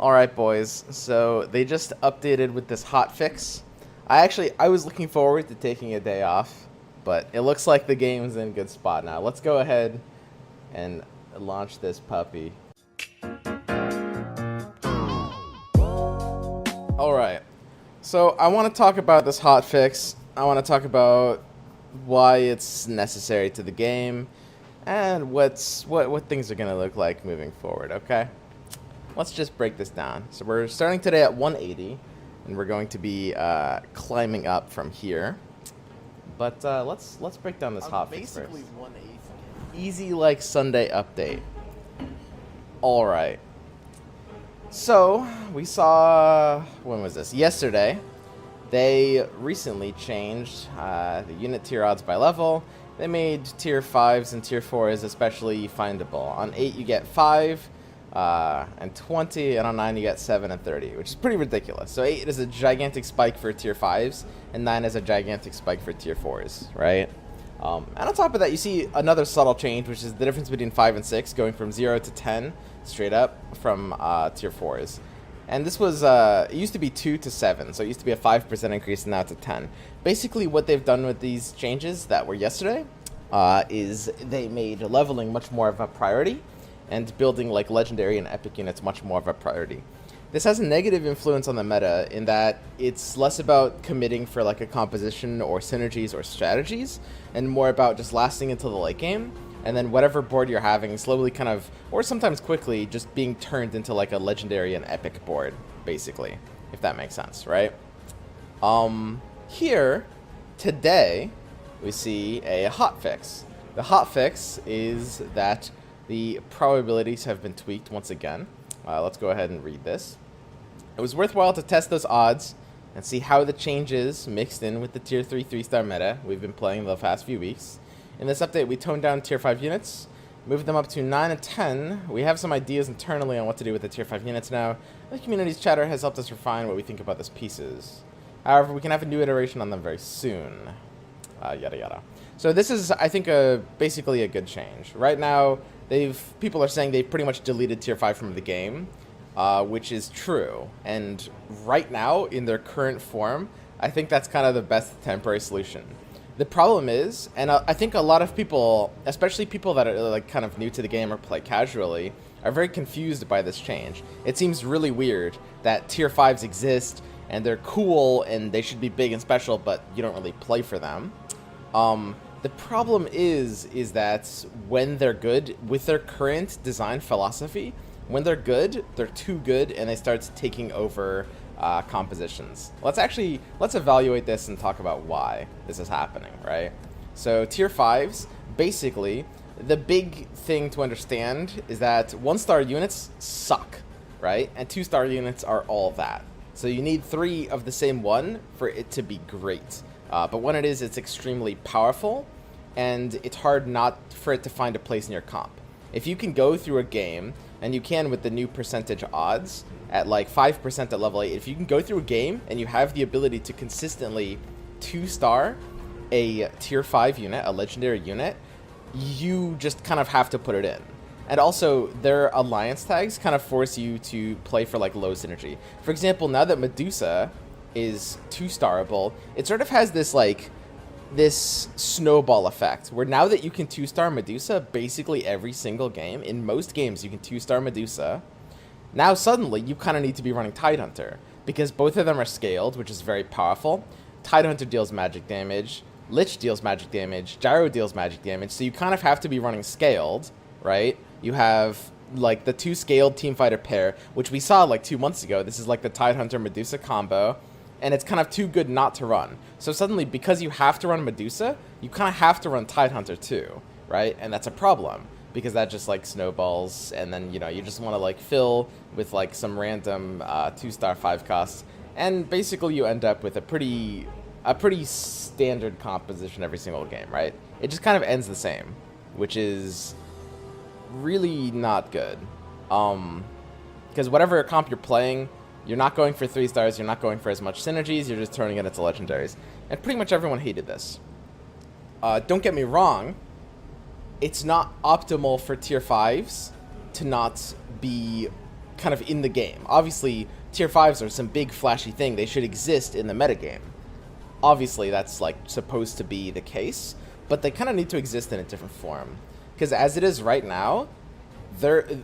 Alright, boys, so they just updated with this hot fix. I was looking forward to taking a day off, but it looks like the game's in a good spot now. Let's go ahead and launch this puppy. Alright, so I want to talk about this hot fix. I want to talk about why it's necessary to the game and what things are going to look like moving forward, okay? Let's just break this down. So we're starting today at 180, and we're going to be climbing up from here. But let's break down this hot fix first. Basically 180. Easy like Sunday update. All right. So we saw, when was this? Yesterday. They recently changed the unit tier odds by level. They made tier 5s and tier 4s especially findable. On 8 you get 5. And 20, and on 9 you get 7 and 30, which is pretty ridiculous. So 8 is a gigantic spike for tier 5s, and 9 is a gigantic spike for tier 4s, right? And on top of that, you see another subtle change, which is the difference between 5 and 6, going from 0 to 10, straight up from tier 4s. And this was, it used to be 2 to 7, so it used to be a 5% increase, and now it's a 10. Basically, what they've done with these changes that were yesterday is they made leveling much more of a priority, and building like legendary and epic units much more of a priority. This has a negative influence on the meta in that it's less about committing for like a composition or synergies or strategies, and more about just lasting until the late game, and then whatever board you're having slowly kind of, or sometimes quickly, just being turned into like a legendary and epic board, basically, if that makes sense, right? Here, today, we see a hotfix. The hotfix is that the probabilities have been tweaked once again. Let's go ahead and read this. It was worthwhile to test those odds and see how the changes mixed in with the tier 3 3-star meta we've been playing the past few weeks. In this update, we toned down tier 5 units, moved them up to 9 and 10. We have some ideas internally on what to do with the tier 5 units now. The community's chatter has helped us refine what we think about these pieces. However, we can have a new iteration on them very soon. Yada yada. So this is, I think, basically a good change. Right now, people are saying they've pretty much deleted tier 5 from the game, which is true. And right now, in their current form, I think that's kind of the best temporary solution. The problem is, and I think a lot of people, especially people that are like kind of new to the game or play casually, are very confused by this change. It seems really weird that tier 5s exist and they're cool and they should be big and special, but you don't really play for them. The problem is that when they're good, with their current design philosophy, when they're good, they're too good, and they start taking over compositions. Let's evaluate this and talk about why this is happening, right? So tier 5s, basically, the big thing to understand is that 1-star units suck, right? And 2-star units are all that. So you need 3 of the same one for it to be great. But when it is, it's extremely powerful, and it's hard not for it to find a place in your comp. If you can go through a game, and you can with the new percentage odds, at like 5% at level 8, if you can go through a game and you have the ability to consistently 2-star a tier 5 unit, a legendary unit, you just kind of have to put it in. And also, their alliance tags kind of force you to play for like low synergy. For example, now that Medusa is 2-starable, it sort of has this like this snowball effect where now that you can 2-star Medusa basically every single game, in most games you can 2-star Medusa, now suddenly you kind of need to be running Tidehunter because both of them are scaled, which is very powerful. Tidehunter deals magic damage, Lich deals magic damage, Gyro deals magic damage, so you kind of have to be running scaled, right? You have like the 2 scaled teamfighter pair, which we saw like 2 months ago. This is like the Tidehunter Medusa combo, and it's kind of too good not to run. So suddenly, because you have to run Medusa, you kind of have to run Tidehunter too, right? And that's a problem, because that just like snowballs, and then, you know, you just want to like fill with like some random 2-star 5 costs, and basically you end up with a pretty standard composition every single game, right? It just kind of ends the same, which is really not good. Because whatever comp you're playing, you're not going for 3 stars, you're not going for as much synergies, you're just turning it into legendaries. And pretty much everyone hated this. Don't get me wrong, it's not optimal for tier 5s to not be kind of in the game. Obviously, tier 5s are some big flashy thing. They should exist in the metagame. Obviously, that's like supposed to be the case, but they kind of need to exist in a different form. Because as it is right now,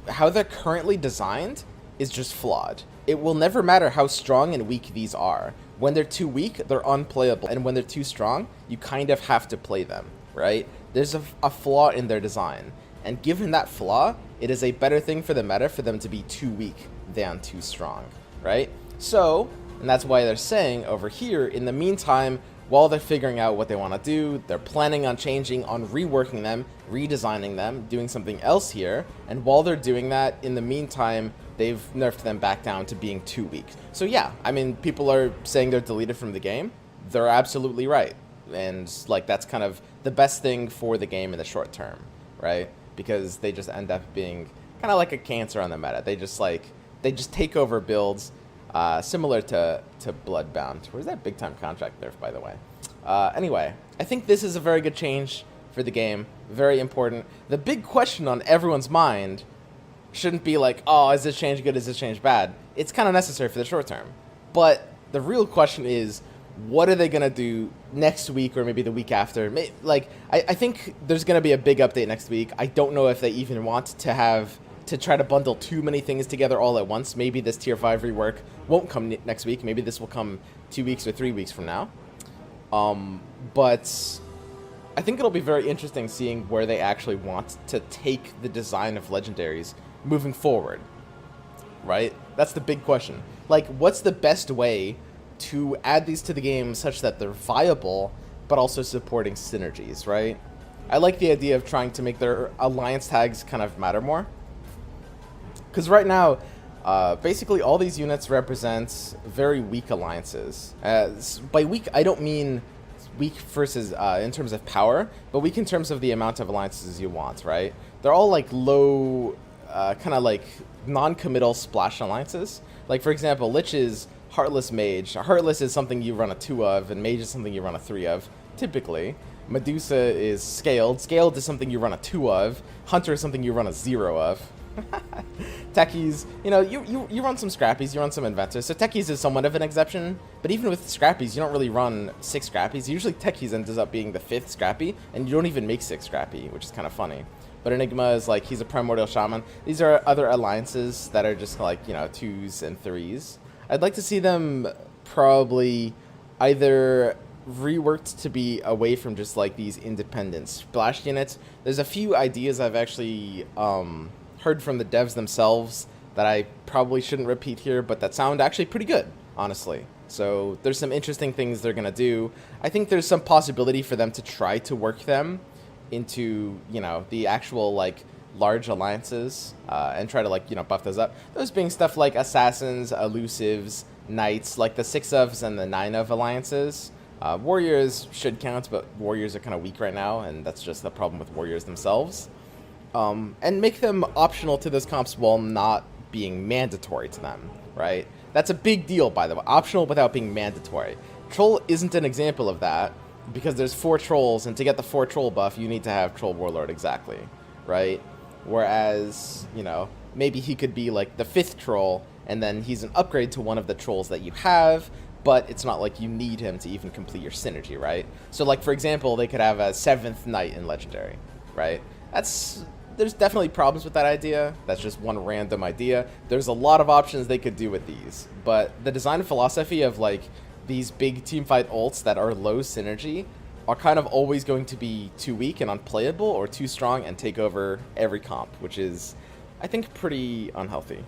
how they're currently designed is just flawed. It will never matter how strong and weak these are. When they're too weak, they're unplayable. And when they're too strong, you kind of have to play them, right? There's a flaw in their design. And given that flaw, it is a better thing for the meta for them to be too weak than too strong, right? So, and that's why they're saying over here, in the meantime, while they're figuring out what they want to do, they're planning on changing, on reworking them, redesigning them, doing something else here. And while they're doing that, in the meantime, they've nerfed them back down to being too weak. So yeah, I mean, people are saying they're deleted from the game. They're absolutely right. And like, that's kind of the best thing for the game in the short term, right? Because they just end up being kind of like a cancer on the meta. They just take over builds, similar to Bloodbound. Where's that big time contract nerf, by the way? Anyway, I think this is a very good change for the game. Very important. The big question on everyone's mind shouldn't be like, oh, is this change good? Is this change bad? It's kind of necessary for the short term. But the real question is, what are they going to do next week or maybe the week after? Like, I think there's going to be a big update next week. I don't know if they even want to try to bundle too many things together all at once. Maybe this tier 5 rework won't come next week. Maybe this will come 2 weeks or 3 weeks from now. But I think it'll be very interesting seeing where they actually want to take the design of legendaries moving forward, right? That's the big question. Like, what's the best way to add these to the game such that they're viable, but also supporting synergies, right? I like the idea of trying to make their alliance tags kind of matter more. Because right now, basically all these units represent very weak alliances. By weak, I don't mean weak versus in terms of power, but weak in terms of the amount of alliances you want, right? They're all like low, kind of like non-committal splash alliances. Like, for example, Lich is Heartless Mage. Heartless is something you run a 2 of, and Mage is something you run a 3 of, typically. Medusa is Scaled. Scaled is something you run a 2 of. Hunter is something you run a 0 of. Techies, you know, you run some Scrappies, you run some Inventors. So Techies is somewhat of an exception, but even with Scrappies, you don't really run 6 Scrappies. Usually Techies ends up being the 5th Scrappy, and you don't even make 6 Scrappy, which is kind of funny. But Enigma is like, he's a Primordial Shaman. These are other alliances that are just like, you know, 2s and 3s. I'd like to see them probably either reworked to be away from just like these independent splash units. There's a few ideas I've actually heard from the devs themselves that I probably shouldn't repeat here, but that sound actually pretty good, honestly. So there's some interesting things they're gonna do. I think there's some possibility for them to try to work them into, you know, the actual like large alliances, and try to like, you know, buff those up. Those being stuff like assassins, elusives, knights, like the 6 ofs and the 9 of alliances. Warriors should count, but warriors are kind of weak right now, and that's just the problem with warriors themselves. And make them optional to those comps while not being mandatory to them, right? That's a big deal, by the way. Optional without being mandatory. Troll isn't an example of that, because there's 4 trolls, and to get the 4 troll buff, you need to have Troll Warlord exactly, right? Whereas, you know, maybe he could be like the 5th troll, and then he's an upgrade to one of the trolls that you have, but it's not like you need him to even complete your synergy, right? So, like, for example, they could have a 7th knight in Legendary, right? There's definitely problems with that idea. That's just one random idea. There's a lot of options they could do with these, but the design philosophy of, like, these big teamfight ults that are low synergy are kind of always going to be too weak and unplayable, or too strong and take over every comp, which is, I think, pretty unhealthy.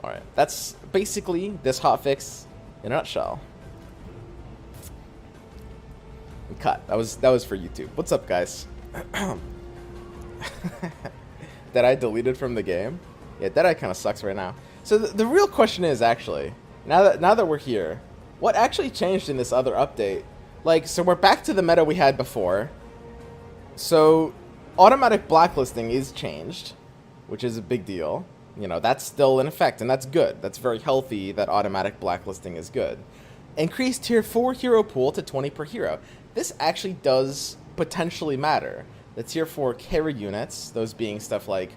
Alright, that's basically this hotfix in a nutshell. And cut. That was for YouTube. What's up, guys? Deadeye deleted from the game? Yeah, Deadeye kind of sucks right now. So the real question is, actually, now that we're here, what actually changed in this other update? Like, so we're back to the meta we had before. So automatic blacklisting is changed, which is a big deal. You know, that's still in effect, and that's good. That's very healthy that automatic blacklisting is good. Increase tier 4 hero pool to 20 per hero. This actually does potentially matter. The tier 4 carry units, those being stuff like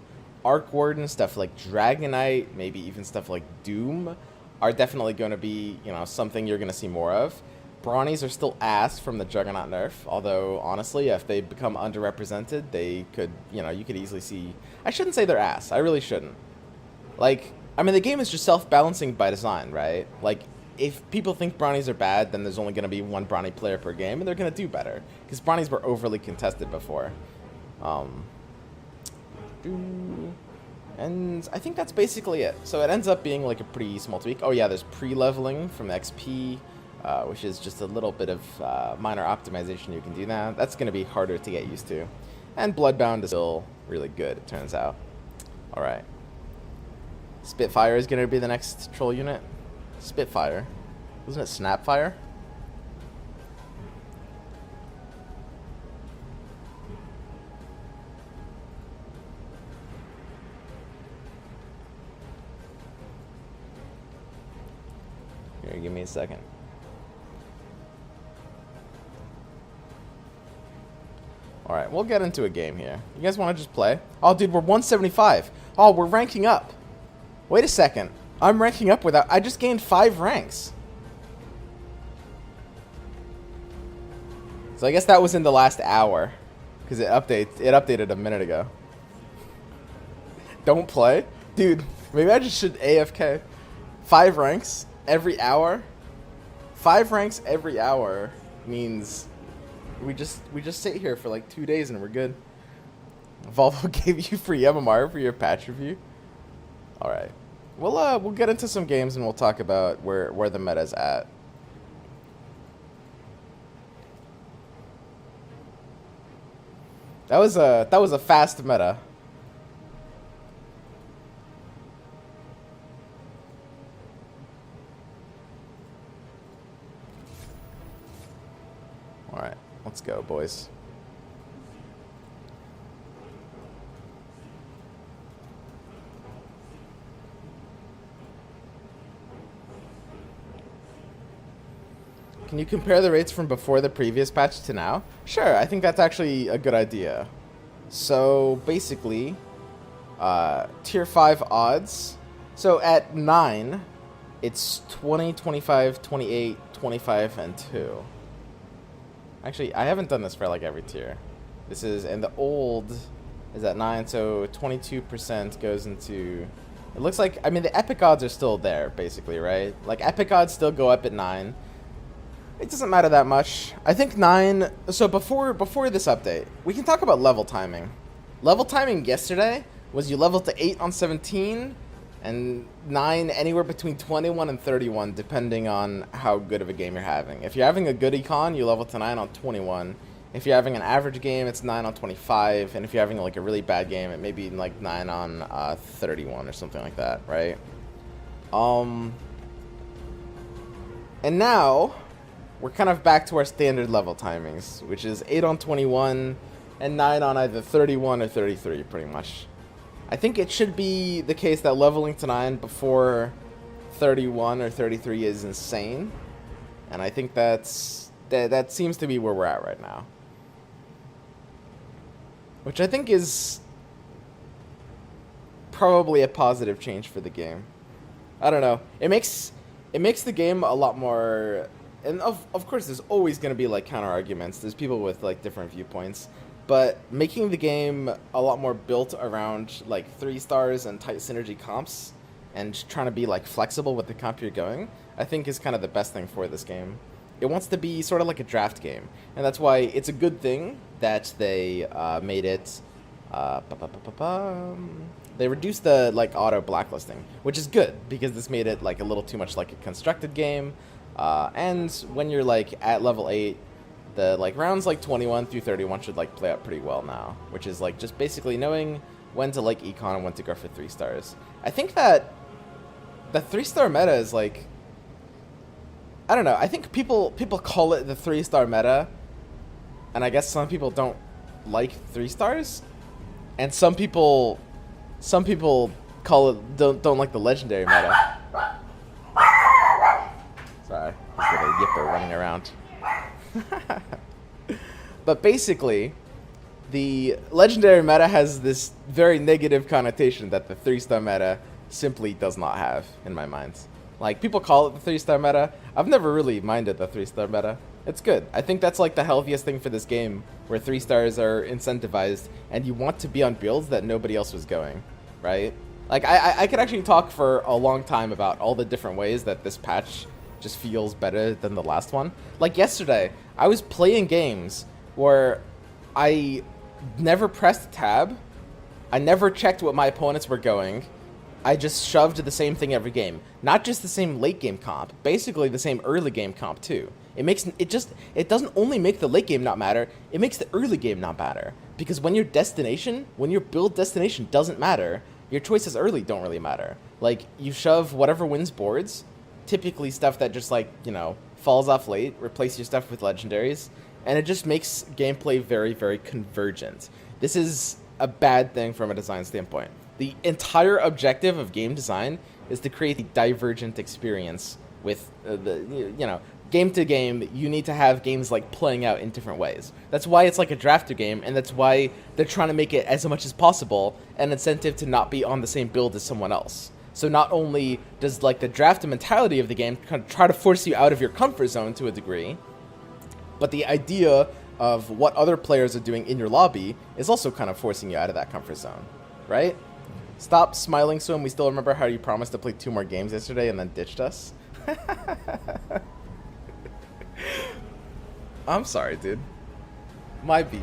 Arc Warden, stuff like Dragonite, maybe even stuff like Doom are definitely going to be, something you're going to see more of. Brawnies are still ass from the Juggernaut nerf, although, honestly, if they become underrepresented, they could, you could easily see... I shouldn't say they're ass. I really shouldn't. Like, I mean, the game is just self-balancing by design, right? Like, if people think Brownies are bad, then there's only going to be one Brownie player per game, and they're going to do better. Because Brownies were overly contested before. And I think that's basically it. So it ends up being like a pretty small tweak. Oh yeah, there's pre-leveling from XP, which is just a little bit of minor optimization you can do now. That's going to be harder to get used to. And Bloodbound is still really good, it turns out. Alright. Spitfire is going to be the next troll unit. Spitfire. Wasn't it Snapfire? Here, give me a second. Alright, we'll get into a game here. You guys want to just play? Oh, dude, we're 175. Oh, we're ranking up. Wait a second. I'm ranking up without... I just gained 5 ranks. So I guess that was in the last hour. Because it updated a minute ago. Don't play? Dude, maybe I just should AFK. 5 ranks every hour? 5 ranks every hour means we just sit here for like 2 days and we're good. Volvo gave you free MMR for your patch review? Alright. We'll get into some games and we'll talk about where the meta's at. That was a fast meta. Alright, let's go, boys. Can you compare the rates from before the previous patch to now? Sure, I think that's actually a good idea. So, basically, tier 5 odds. So, at 9, it's 20, 25, 28, 25, and 2. Actually, I haven't done this for, like, every tier. This is, and the old is at 9, so 22% goes into... It looks like, I mean, the epic odds are still there, basically, right? Like, epic odds still go up at 9. It doesn't matter that much. I think 9... So before this update, we can talk about level timing. Level timing yesterday was you level to 8 on 17, and 9 anywhere between 21 and 31, depending on how good of a game you're having. If you're having a good econ, you level to 9 on 21. If you're having an average game, it's 9 on 25. And if you're having like a really bad game, it may be like 9 on 31 or something like that, right? And now... we're kind of back to our standard level timings, which is 8 on 21 and 9 on either 31 or 33, pretty much. I think it should be the case that leveling to 9 before 31 or 33 is insane. And I think that seems to be where we're at right now. Which I think is probably a positive change for the game. I don't know. It makes the game a lot more... And of course, there's always going to be, like, counter-arguments. There's people with, like, different viewpoints. But making the game a lot more built around, like, 3 stars and tight synergy comps and trying to be, like, flexible with the comp you're going, I think is kind of the best thing for this game. It wants to be sort of like a draft game. And that's why it's a good thing that they made it... They reduced the, like, auto blacklisting, which is good, because this made it, like, a little too much like a constructed game. And when you're like at level 8, the like rounds like 21 through 31 should like play out pretty well now, which is like just basically knowing when to like econ and when to go for 3 stars. I think that the 3-star meta is like, I don't know, I think people call it the 3-star meta, and I guess some people don't like 3 stars, and some people call it don't like the legendary meta. Sorry, just got a yipper running around. But basically, the legendary meta has this very negative connotation that the 3-star meta simply does not have, in my mind. Like, people call it the 3-star meta. I've never really minded the 3-star meta. It's good. I think that's like the healthiest thing for this game, where 3 stars are incentivized, and you want to be on builds that nobody else was going, right? Like, I could actually talk for a long time about all the different ways that this patch just feels better than the last one. Like, yesterday, I was playing games where I never pressed tab, I never checked what my opponents were going, I just shoved the same thing every game. Not just the same late game comp, basically the same early game comp too. It doesn't only make the late game not matter, it makes the early game not matter. Because when your build destination doesn't matter, your choices early don't really matter. Like, you shove whatever wins boards, typically stuff that just, like, you know, falls off late, replace your stuff with legendaries, and it just makes gameplay very, very convergent. This is a bad thing from a design standpoint. The entire objective of game design is to create a divergent experience with game to game. You need to have games like playing out in different ways. That's why it's like a drafter game, and that's why they're trying to make it as much as possible an incentive to not be on the same build as someone else. So not only does like the draft mentality of the game kind of try to force you out of your comfort zone to a degree, but the idea of what other players are doing in your lobby is also kind of forcing you out of that comfort zone, right? Stop smiling, Swim. We still remember how you promised to play 2 more games yesterday and then ditched us. I'm sorry, dude. My beat.